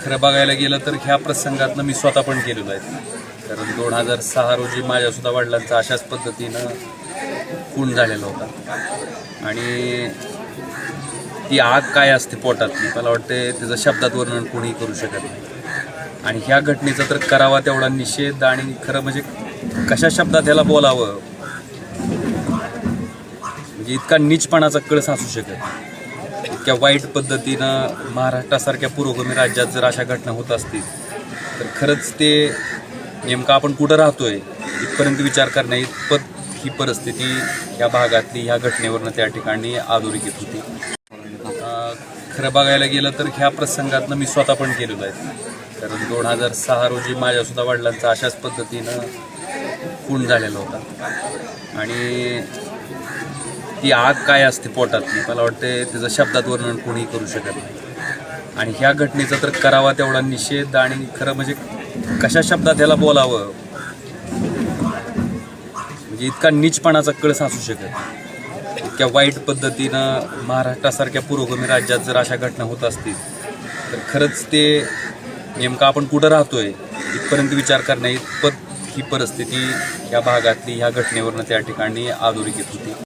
खरं बघायला गेलं तर ह्या प्रसंगातनं मी स्वतः पण गेलेलो आहे. कारण 2006 रोजी माझ्यासुद्धा वडिलांचा अशाच पद्धतीनं खून झालेला होता. आणि ती आग काय असते पोटातली, मला वाटते त्याचं शब्दात वर्णन कोणीही करू शकत नाही. आणि ह्या घटनेचा तर करावा तेवढा निषेध, आणि खरं म्हणजे कशा शब्दात ह्याला बोलावं, म्हणजे इतका नीचपणाचा कळस असू शकत. इतक्या वाईट पद्धतीनं महाराष्ट्रासारख्या पुरोगामी राज्यात जर अशा घटना होत असतील तर खरंच ते नेमकं आपण कुठं राहतोय इथपर्यंत विचार करण्या इतपत ही परिस्थिती ह्या भागातली ह्या घटनेवरनं त्या ठिकाणी अधोरेखित होती. खरं बघायला गेलं तर ह्या प्रसंगातनं मी स्वतः पण गेलेलो आहे. कारण 2006 रोजी माझ्यासुद्धा वडिलांचा अशाच पद्धतीनं खून झालेला होता. आणि ती आग काय असते पोटातली, मला वाटते त्याचं शब्दात वर्णन कोणीही करू शकत नाही. आणि ह्या घटनेचा तर करावा तेवढा निषेध, आणि खरं म्हणजे कशा शब्दात ह्याला बोलावं, म्हणजे इतका नीचपणाचा कळस असू शकत. इतक्या वाईट पद्धतीनं महाराष्ट्रासारख्या पुरोगामी राज्यात जर अशा घटना होत असतील तर खरंच ते नेमकं आपण कुठं राहतोय इथपर्यंत विचार करण्या इतपत ही परिस्थिती ह्या भागातली ह्या घटनेवरनं त्या ठिकाणी अधोरेखित होती.